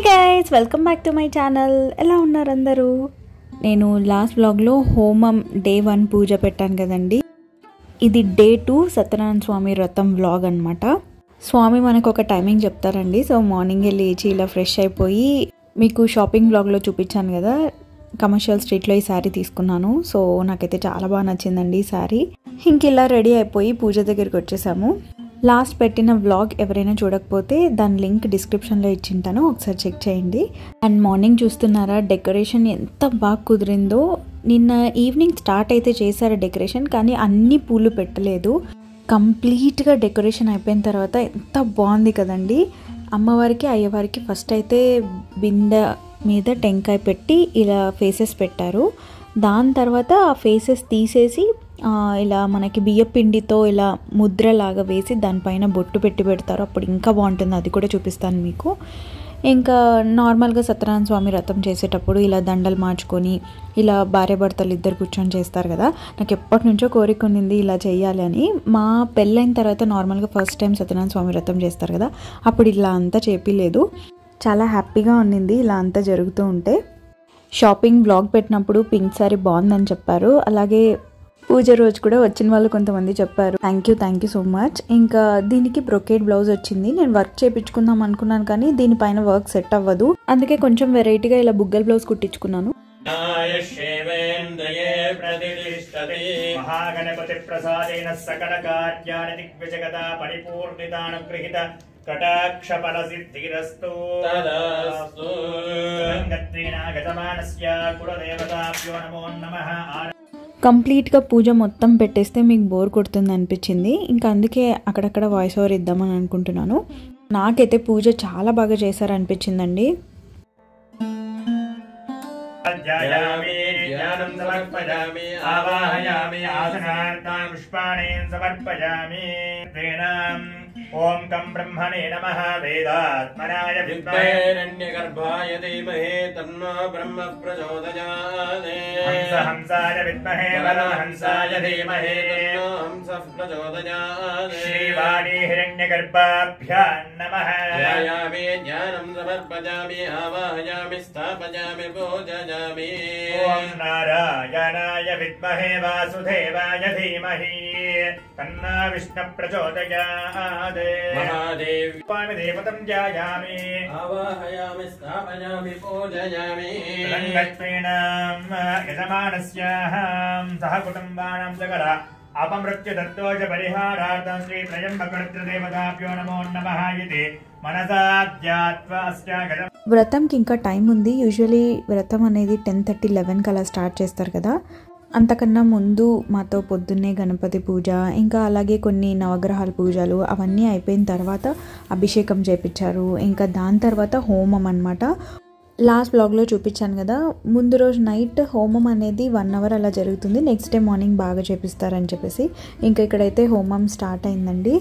Guys welcome back to my channel. ఎలా ఉన్నారు అందరూ? నేను లాస్ట్ వ్లాగ్లో హోమం డే 1 పూజ పెట్టాను కదండి. ఇది డే 2 సత్యనారాయణ స్వామి వ్రతం వ్లాగ్ అనమాట. స్వామి మనకు ఒక టైమింగ్ చెప్తారండి. సో మార్నింగే లేచి ఇలా ఫ్రెష్ అయిపోయి మీకు షాపింగ్ వ్లాగ్లో చూపించాను కదా, కమర్షియల్ స్ట్రీట్లో ఈ శారీ తీసుకున్నాను. సో నాకైతే చాలా బాగా నచ్చిందండి ఈ శారీ. ఇంక ఇలా రెడీ అయిపోయి పూజ దగ్గరికి వచ్చేసాము. లాస్ట్ పెట్టిన వ్లాగ్ ఎవరైనా చూడకపోతే దాని లింక్ డిస్క్రిప్షన్లో ఇచ్చింటాను, ఒకసారి చెక్ చేయండి. అండ్ మార్నింగ్ చూస్తున్నారా డెకరేషన్ ఎంత బాగా కుదిరిందో. నిన్న ఈవినింగ్ స్టార్ట్ అయితే చేశారు డెకరేషన్, కానీ అన్ని పూలు పెట్టలేదు. కంప్లీట్గా డెకరేషన్ అయిపోయిన తర్వాత ఎంత బాగుంది కదండి. అమ్మవారికి అయ్యవారికి ఫస్ట్ అయితే బిందె మీద టెంకాయ పెట్టి ఇలా ఫేసెస్ పెట్టారు. దాని తర్వాత ఆ ఫేసెస్ తీసేసి ఇలా మనకి బియ్యపిండితో ఇలా ముద్రలాగా వేసి దానిపైన బొట్టు పెట్టి పెడతారు. అప్పుడు ఇంకా బాగుంటుంది, అది కూడా చూపిస్తాను మీకు. ఇంకా నార్మల్గా సత్యనారాయణ స్వామి వ్రతం చేసేటప్పుడు ఇలా దండలు మార్చుకొని ఇలా భార్యాభర్తలు ఇద్దరు కూర్చొని చేస్తారు కదా. నాకు ఎప్పటి నుంచో కోరిక ఉన్నింది ఇలా చేయాలి అని. మా పెళ్ళైన తర్వాత నార్మల్గా ఫస్ట్ టైం సత్యనారాయణ స్వామి వ్రతం చేస్తారు కదా, అప్పుడు ఇలా అంతా చేపిలేదు. చాలా హ్యాపీగా ఉన్నింది ఇలా అంతా జరుగుతూ ఉంటే. షాపింగ్ బ్లాగ్ పెట్టినప్పుడు పింక్ శారీ బాగుందని చెప్పారు. అలాగే పూజ రోజు కూడా వచ్చిన వాళ్ళు కొంతమంది చెప్పారు థ్యాంక్ యూ సో మచ్. ఇంకా దీనికి బ్రొకేడ్ బ్లౌజ్ వచ్చింది. నేను వర్క్ చేయించుకుందాం అనుకున్నాను, కానీ దీనిపైన వర్క్ సెట్ అవ్వదు. అందుకే కొంచెం వెరైటీగా ఇలా బుగ్గల బ్లౌజ్ కుట్టించుకున్నాను. మహాగణపతి ప్రసాదేన సకల కార్యాణి దిగ్విజగత పరిపూర్ణితానుగృహీత కటాక్ష ఫల సిద్ధిరస్తు తదాస్తు. గత్రేణ గజమానస్య కులదేవతాభ్యో నమో నమః. కంప్లీట్గా పూజ మొత్తం పెట్టేస్తే మీకు బోర్ కొడుతుంది అనిపించింది. ఇంకా అందుకే అక్కడక్కడ వాయిస్ ఓవర్ ఇద్దామని అనుకుంటున్నాను. నాకైతే పూజ చాలా బాగా చేశారనిపించిందండి. ధ్యాయామి జ్ఞానం సమర్పయామి ఆవాహయామి ఆసనార్థాన్ పుష్పాణి సమర్పయామి. ఓం కం బ్రహ్మణే నమః వేదాత్మనాయ విద్మహే హిరణ్యగర్భాయ ధీమహి తన్నో బ్రహ్మ ప్రచోదయాత్. హంసాయ విద్మహే వరహంసాయ ధీమహి తన్నో హంసః ప్రచోదయాత్. శ్రీవాణీ హిరణ్యగర్భాభ్యాం నమః. ధ్యాయామి జ్ఞానం సమర్పయామి ఆవాహయామి స్థాపయామి పూజయామి. ఓం నారాయణాయ విద్మహే వాసుదేవాయ ధీమహి తన్నో విష్ణు ప్రచోదయాత్. మహాదేవి స్వామి దేవతం ధ్యాయామి ఆవాహయామి స్థాపయామి పూజయామి. రంగత్వేనాం యజమానస్యాహం సహ కుటుంబానాం సకల అపమృత్యు దత్తోజ పరిహారార్థం శ్రీ త్రయంబకరుద్రదేవతాభ్యో నమో నమః ఇతి మనసా ధ్యాత్వా అస్య గజం. వ్రతంకి ఇంకా టైం ఉంది. యూజువలీ వ్రతం అనేది 10:30-11 కలా స్టార్ట్ చేస్తారు కదా. అంతకన్నా ముందు మాతో పొద్దున్నే గణపతి పూజ, ఇంకా అలాగే కొన్ని నవగ్రహాల పూజలు అవన్నీ అయిపోయిన తర్వాత అభిషేకం చేయించారు. ఇంకా దాని తర్వాత హోమం అన్నమాట. లాస్ట్ బ్లాగ్లో చూపించాను కదా, ముందు రోజు నైట్ హోమం అనేది 1 అవర్ అలా జరుగుతుంది. నెక్స్ట్ డే మార్నింగ్ బాగా చేపిస్తారని చెప్పేసి ఇంకా ఇక్కడైతే హోమం స్టార్ట్ అయిందండి.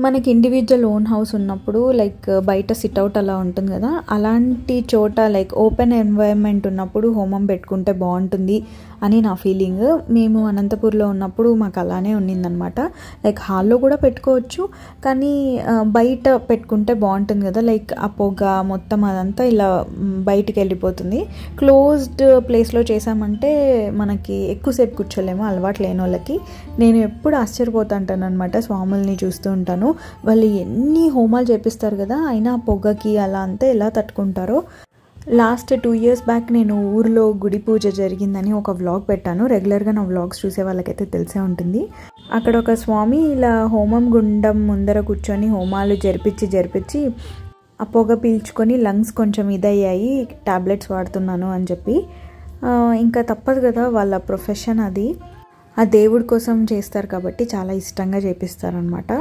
మనకి ఇండివిజువల్ ఓన్ హౌస్ ఉన్నప్పుడు లైక్ బయట సిట్అవుట్ అలా ఉంటుంది కదా, అలాంటి చోట లైక్ ఓపెన్ ఎన్వైరన్మెంట్ ఉన్నప్పుడు హోమం పెట్టుకుంటే బాగుంటుంది అని నా ఫీలింగ్. మేము అనంతపూర్లో ఉన్నప్పుడు మాకు అలానే ఉన్నిందనమాట. లైక్ హాల్లో కూడా పెట్టుకోవచ్చు, కానీ బయట పెట్టుకుంటే బాగుంటుంది కదా. లైక్ ఆ పొగ మొత్తం అదంతా ఇలా బయటికి వెళ్ళిపోతుంది. క్లోజ్డ్ ప్లేస్లో చేసామంటే మనకి ఎక్కువసేపు కూర్చోలేము అలవాటు లేని వాళ్ళకి. నేను ఎప్పుడు ఆశ్చర్యపోతుంటాను అనమాట స్వాముల్ని చూస్తూ ఉంటాను. వాళ్ళు ఎన్ని హోమాలు చేపిస్తారు కదా, అయినా పొగకి అలా అంతా ఎలా తట్టుకుంటారో. లాస్ట్ 2 years బ్యాక్ నేను ఊర్లో గుడి పూజ జరిగిందని ఒక వ్లాగ్ పెట్టాను. రెగ్యులర్గా నా వ్లాగ్స్ చూసే వాళ్ళకైతే తెలిసే ఉంటుంది. అక్కడ ఒక స్వామి ఇలా హోమం గుండం ముందర కూర్చొని హోమాలు జరిపించి ఆ పొగ పీల్చుకొని లంగ్స్ కొంచెం ఇదయ్యాయి, టాబ్లెట్స్ వాడుతున్నాను అని చెప్పి. ఇంకా తప్పదు కదా, వాళ్ళ ప్రొఫెషన్ అది. ఆ దేవుడి కోసం చేస్తారు కాబట్టి చాలా ఇష్టంగా చేపిస్తారనమాట.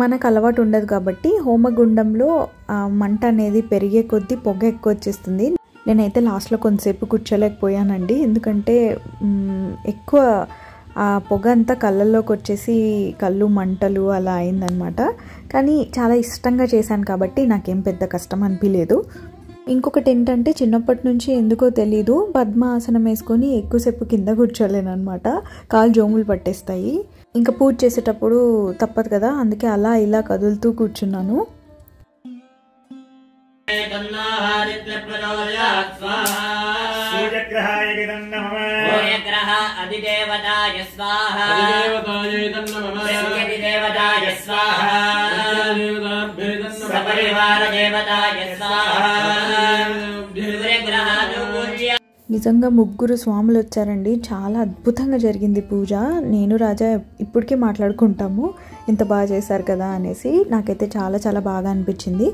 మనకు అలవాటు ఉండదు కాబట్టి హోమగుండంలో మంట అనేది పెరిగే కొద్దీ పొగ ఎక్కువ వచ్చేస్తుంది. నేనైతే లాస్ట్లో కొంతసేపు కూర్చోలేకపోయానండి, ఎందుకంటే ఎక్కువ ఆ పొగ అంతా కళ్ళల్లోకి వచ్చేసి కళ్ళు మంటలు అలా అయిందనమాట. కానీ చాలా ఇష్టంగా చేశాను కాబట్టి నాకేం పెద్ద కష్టం అనిపించలేదు. ఇంకొకటి ఏంటంటే చిన్నప్పటి నుంచి ఎందుకో తెలీదు పద్మాసనం వేసుకొని ఎక్కువసేపు కింద కూర్చోలేను అనమాట. కాలు జోములు పట్టేస్తాయి. ఇంకా పూజ చేసేటప్పుడు తప్పదు కదా, అందుకే అలా ఇలా కదులుతూ కూర్చున్నాను. सूर्यग्रहाय नमः सूर्यग्रह अधिदेवताय स्वाहा देवताय स्वाहा सपरिवार देवताय स्वाहा నిజంగా ముగ్గురు స్వాములు వచ్చారండి. చాలా అద్భుతంగా జరిగింది పూజ. నేను రాజా ఇప్పటికీ మాట్లాడుకుంటాము ఇంత బాగా చేశారు కదా అనేసి. నాకైతే చాలా చాలా బాగా అనిపించింది.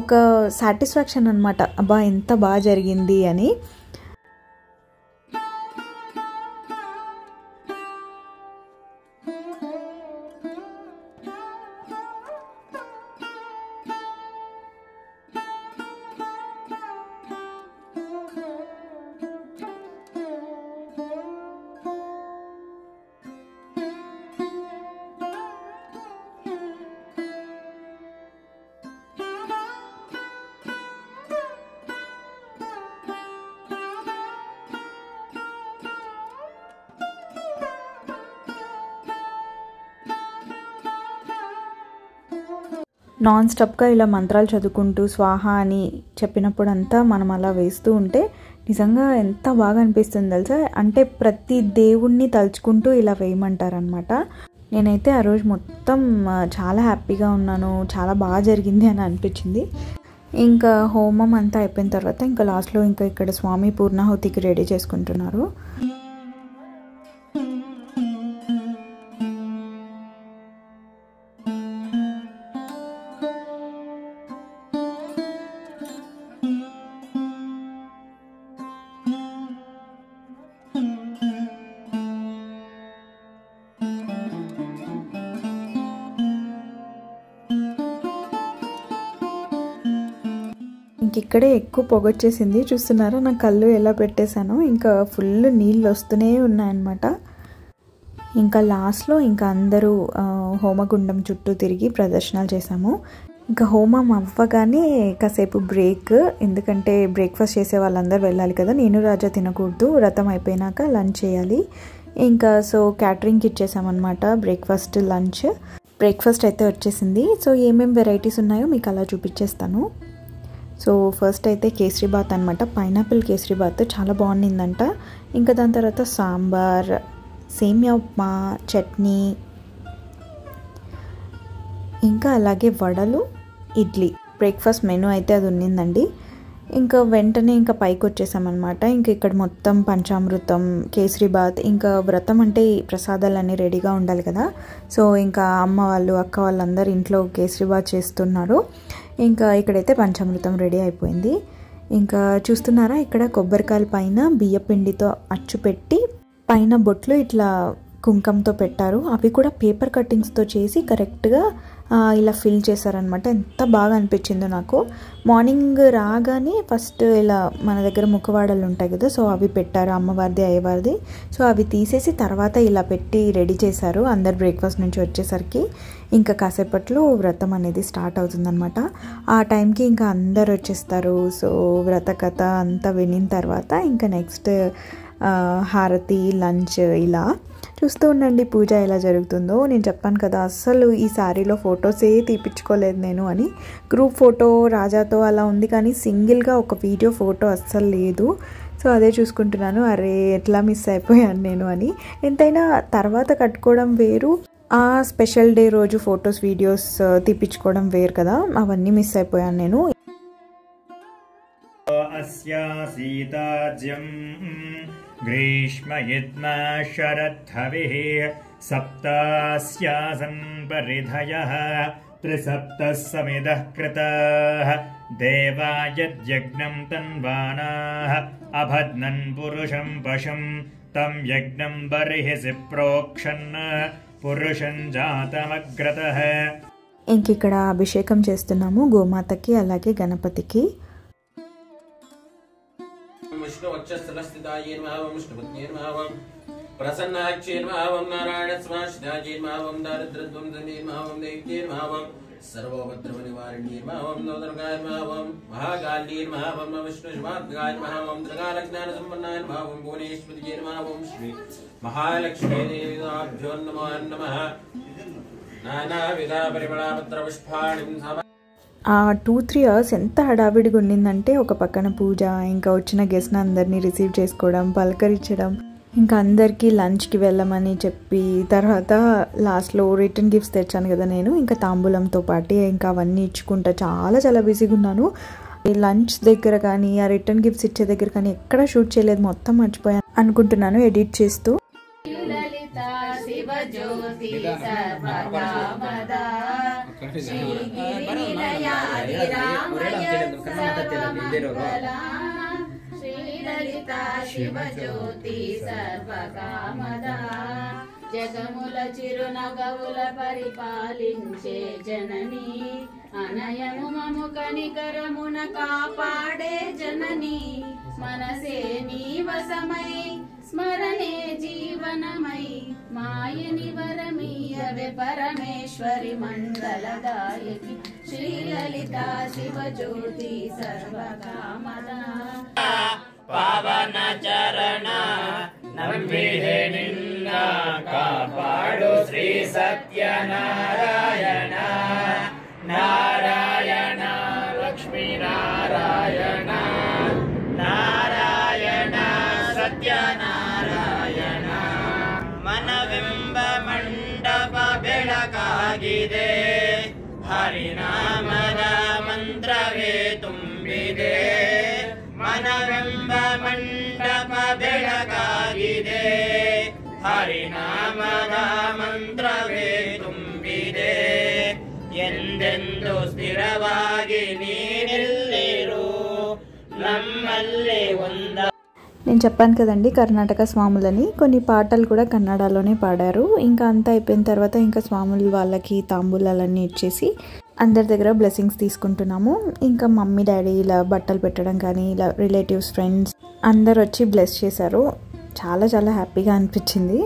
ఒక సాటిస్ఫాక్షన్ అనమాట, అబ్బా ఎంత బాగా జరిగింది అని. నాన్ స్టాప్గా ఇలా మంత్రాలు చదువుకుంటూ స్వాహ అని చెప్పినప్పుడంతా మనం అలా వేస్తూ ఉంటే నిజంగా ఎంత బాగా అనిపిస్తుంది తెలుసా. అంటే ప్రతి దేవుణ్ణి తలుచుకుంటూ ఇలా వేయమంటారనమాట. నేనైతే ఆ రోజు మొత్తం చాలా హ్యాపీగా ఉన్నాను, చాలా బాగా జరిగింది అని అనిపించింది. ఇంకా హోమం అంతా అయిపోయిన తర్వాత ఇంకా లాస్ట్లో ఇంకా ఇక్కడ స్వామి పూర్ణాహుతికి రెడీ చేసుకుంటున్నారు. ఇక్కడే ఎక్కువ పొగొచ్చేసింది, చూస్తున్నారా నా కళ్ళు ఎలా పెట్టేశానో. ఇంకా ఫుల్ నీళ్ళు వస్తూనే ఉన్నాయన్నమాట. ఇంకా లాస్ట్లో ఇంకా అందరూ హోమగుండం చుట్టూ తిరిగి ప్రదర్శనలు చేసాము. ఇంకా హోమం అవ్వగానే కాసేపు బ్రేక్, ఎందుకంటే బ్రేక్ఫాస్ట్ చేసే వాళ్ళందరూ వెళ్ళాలి కదా. నేను రాజా తినకూడదు, వ్రతం అయిపోయినాక లంచ్ చేయాలి. ఇంకా సో క్యాటరింగ్కి ఇచ్చేసామన్నమాట బ్రేక్ఫాస్ట్ లంచ్. బ్రేక్ఫాస్ట్ అయితే వచ్చేసింది. సో ఏమేమి వెరైటీస్ ఉన్నాయో మీకు అలా చూపించేస్తాను. సో ఫస్ట్ అయితే కేసరి బాత్ అనమాట, పైనాపిల్ కేసరి బాత్ చాలా బాగుండిందంట. ఇంకా దాని తర్వాత సాంబార్, సేమియా ఉప్మా, చట్నీ, ఇంకా అలాగే వడలు, ఇడ్లీ. బ్రేక్ఫాస్ట్ మెనూ అయితే అది ఉన్నిందండి. ఇంకా వెంటనే ఇంకా పైకి వచ్చేసామన్నమాట. ఇంకా ఇక్కడ మొత్తం పంచామృతం, కేసరి బాత్, ఇంకా వ్రతం అంటే ప్రసాదాలన్నీ రెడీగా ఉండాలి కదా. సో ఇంకా అమ్మ వాళ్ళు అక్క వాళ్ళందరూ ఇంట్లో కేసరి బాత్ చేస్తున్నారు. ఇంకా ఇక్కడైతే పంచామృతం రెడీ అయిపోయింది. ఇంకా చూస్తున్నారా ఇక్కడ కొబ్బరికాయల పైన బియ్యపిండితో అచ్చు పెట్టి పైన బొట్లు ఇట్లా కుంకంతో పెట్టారు. అవి కూడా పేపర్ కట్టింగ్స్తో చేసి కరెక్ట్గా ఇలా ఫిల్ చేశారనమాట. ఎంత బాగా అనిపించిందో నాకు. మార్నింగ్ రాగానే ఫస్ట్ ఇలా మన దగ్గర ముఖవాడలు ఉంటాయి కదా, సో అవి పెట్టారు, అమ్మవారిది అయ్యవారిది. సో అవి తీసేసి తర్వాత ఇలా పెట్టి రెడీ చేశారు. అందరు బ్రేక్ఫాస్ట్ నుంచి వచ్చేసరికి ఇంకా కాసేపట్లో వ్రతం అనేది స్టార్ట్ అవుతుందన్నమాట. ఆ టైంకి ఇంకా అందరు వచ్చేస్తారు. సో వ్రత కథ అంతా వినిన తర్వాత ఇంకా నెక్స్ట్ హారతి, లంచ్, ఇలా చూస్తూ ఉండండి పూజ ఎలా జరుగుతుందో. నేను చెప్పాను కదా అస్సలు ఈ శారీలో ఫొటోసే తీపించుకోలేదు నేను అని. గ్రూప్ ఫోటో రాజాతో అలా ఉంది కానీ సింగిల్గా ఒక వీడియో ఫోటో అస్సలు లేదు. సో అదే చూసుకుంటున్నాను, అరే ఎట్లా మిస్ అయిపోయాను నేను అని. ఎంతైనా తర్వాత కట్టుకోవడం వేరు, ఆ స్పెషల్ డే రోజు ఫొటోస్ వీడియోస్ తీపించుకోవడం వేరు కదా, అవన్నీ మిస్ అయిపోయాను నేను. గ్రీష్మయుగ్మ శరద్ధవిః సప్తాస్యాసన్ పరిధయః త్రిసప్తः సమిదః కృతాః దేవాయజ్ఞం తన్వానాః అభద్నన్ పురుషం పశుం తం యజ్ఞం బర్హిసి ప్రోక్షన్ పురుషం జాతమగ్రతః. ఇంక ఇక్కడ అభిషేకం చేస్తున్నాము గోమాతకి అలాగే గణపతికి. ప్రసన్నాక్షేర్మావం నారాయణస్మాశ్రితాజీర్మావం దారిద్రధ్వంసనీర్మావం దైత్యేర్మావం సర్వోపద్రవనివారిణీర్మావం నవదుర్గార్మావం మహాకాళీర్మావం విష్ణుష్మార్గార్మావం త్రికాలజ్ఞానసంపన్నార్మావం భువనేశ్వరీర్మావం శ్రీ మహాలక్ష్మీదేవ్యాభ్యో నమో నమః. నానావిధ పరిమళపత్ర పుష్పాణిం ఆ 2-3 అవర్స్ ఎంత హడావిడిగా ఉండిందంటే ఒక పక్కన పూజ, ఇంకా వచ్చిన గెస్ట్ని అందరినీ రిసీవ్ చేసుకోవడం, పలకరించడం, ఇంకా అందరికీ లంచ్కి వెళ్ళమని చెప్పి తర్వాత లాస్ట్లో రిటర్న్ గిఫ్ట్స్ తెచ్చాను కదా నేను, ఇంకా తాంబూలంతో పాటు ఇంకా అవన్నీ ఇచ్చుకుంటా చాలా బిజీగా ఉన్నాను. లంచ్ దగ్గర కానీ ఆ రిటర్న్ గిఫ్ట్స్ ఇచ్చే దగ్గర కానీ ఎక్కడ షూట్ చేయలేదు, మొత్తం మర్చిపోయాను అనుకుంటున్నాను ఎడిట్ చేస్తూ. జగముల చిరునగవుల పరిపాలించే జనని, అనయము మము కనికరమున కాపాడే జనని, మనసే నీ వశమై స్మరణే జీవనమై, మాయని వరమీయవే పరమేశ్వరి మంగళదాయకి, శ్రీలలిత శివజ్యోతి సర్వకామదా. పావన చరణ నంబిహే నిన్న కాపాడు శ్రీ సత్యనారాయణ, నారాయణ లక్ష్మీ నారాయణ, నారాయణ ಸತ್ಯನಾರಾಯಣ. ಮನವೆಂಬ ಮಂಡಪ ಬೆಳಕಾಗಿದೆ, ಹರಿನಾಮದ ಮಂತ್ರವೇ ತುಂಬಿದೆ. ಮನವೆಂಬ ಮಂಡಪ ಬೆಳಕಾಗಿದೆ, ಹರಿನಾಮದ ಮಂತ್ರವೇ ತುಂಬಿದೆ. ಎಂದೆಂದು ಸ್ಥಿರವಾಗಿ ನೀನಿಲ್ಲಿರು, ನಮ್ಮಲ್ಲಿ ಒಂದ. నేను చెప్పాను కదండి కర్ణాటక స్వాములని, కొన్ని పాటలు కూడా కన్నడలోనే పాడారు. ఇంకా అంతా అయిపోయిన తర్వాత ఇంకా స్వాములు వాళ్ళకి తాంబూలాలన్నీ ఇచ్చేసి అందరి దగ్గర బ్లెస్సింగ్స్ తీసుకుంటున్నాము. ఇంకా మమ్మీ డాడీ ఇలా బట్టలు పెట్టడం కానీ, ఇలా రిలేటివ్స్ ఫ్రెండ్స్ అందరు వచ్చి బ్లెస్ చేశారు. చాలా హ్యాపీగా అనిపించింది.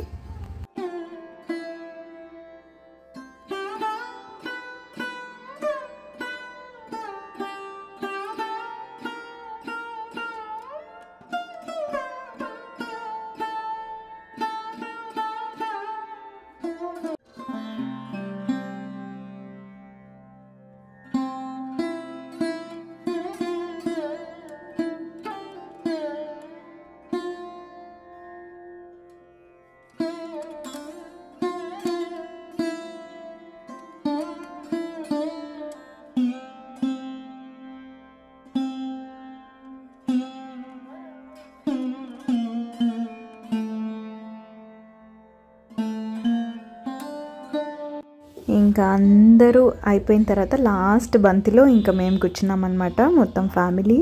ఇంకా అందరూ అయిపోయిన తర్వాత లాస్ట్ బంతిలో ఇంకా మేము కూర్చున్నాం అనమాట, మొత్తం ఫ్యామిలీ.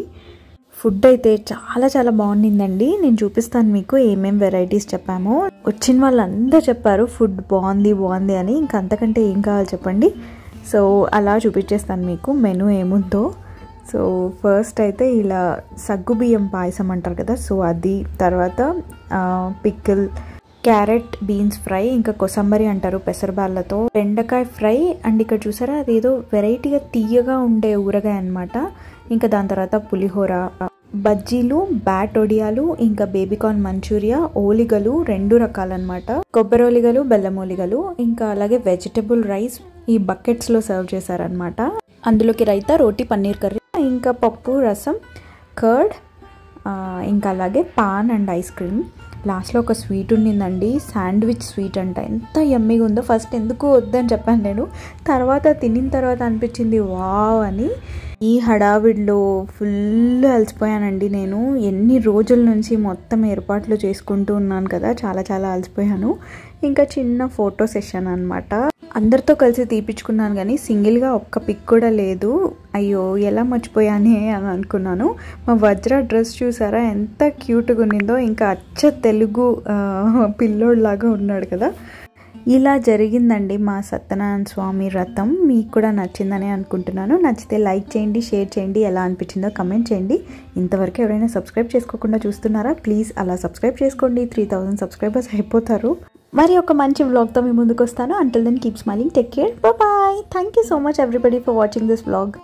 ఫుడ్ అయితే చాలా బాగుండిందండి. నేను చూపిస్తాను మీకు ఏమేమి వెరైటీస్ చెప్పామో. వచ్చిన వాళ్ళందరూ చెప్పారు ఫుడ్ బాగుంది అని. ఇంకా అంతకంటే ఏం కావాలి చెప్పండి. సో అలా చూపించేస్తాను మీకు మెనూ ఏముందో. సో ఫస్ట్ అయితే ఇలా సగ్గుబియ్యం పాయసం అంటారు కదా, సో అది, తర్వాత పికిల్, క్యారెట్ బీన్స్ ఫ్రై, ఇంకా కొసంబరి అంటారు పెసరబాళ్ళతో, బెండకాయ ఫ్రై, అండ్ ఇక్కడ చూసారా అదేదో వెరైటీగా తీయగా ఉండే ఊరగాయ అనమాట. ఇంకా దాని తర్వాత పులిహోర, బజ్జీలు, బ్యాట్ ఒడియాలు, ఇంకా బేబీకార్న్ మంచూరియా, ఓలిగలు 2 రకాలన్నమాట, కొబ్బరి ఓలిగలు, బెల్లం ఓలిగలు, ఇంకా అలాగే వెజిటబుల్ రైస్ ఈ బకెట్స్లో సర్వ్ చేశారనమాట. అందులోకి రైతా, రోటీ, పన్నీర్ కర్రీ, ఇంకా పప్పు, రసం, కర్డ్, ఇంకా అలాగే పాన్ అండ్ ఐస్ క్రీమ్. లాస్ట్లో ఒక స్వీట్ ఉండిందండి, శాండ్విచ్ స్వీట్ అంట. ఎంత యమ్మీగా ఉందో. ఫస్ట్ ఎందుకు వద్దని చెప్పాను నేను, తర్వాత తినిన తర్వాత అనిపించింది వావ్ అని. ఈ హడావిడిలో ఫుల్ అలసిపోయానండి నేను. ఎన్ని రోజుల నుంచి మొత్తం ఏర్పాట్లు చేసుకుంటూ ఉన్నాను కదా, చాలా అలసిపోయాను. ఇంకా చిన్న ఫోటో సెషన్ అనమాట. అందరితో కలిసి తీపించుకున్నాను కానీ సింగిల్గా ఒక్క పిక్ కూడా లేదు. అయ్యో ఎలా మర్చిపోయానే అని అనుకున్నాను. మా వజ్ర డ్రెస్ చూసారా ఎంత క్యూట్గా ఉన్నిందో. ఇంకా అచ్చ తెలుగు పిల్లోడ్లాగా ఉన్నాడు కదా. ఇలా జరిగిందండి మా సత్యనారాయణ స్వామి వ్రతం. మీకు కూడా నచ్చిందని అనుకుంటున్నాను. నచ్చితే లైక్ చేయండి, షేర్ చేయండి, ఎలా అనిపించిందో కమెంట్ చేయండి. ఇంతవరకు ఎవరైనా సబ్స్క్రైబ్ చేసుకోకుండా చూస్తున్నారా, ప్లీజ్ అలా సబ్స్క్రైబ్ చేసుకోండి. 3000 సబ్స్క్రైబర్స్ అయిపోతారు. మరి ఒక మంచి వ్లాగ్తో మీ ముందుకు వస్తాను. Until then keep smiling, take care, bye. Thank you so much everybody for watching this vlog.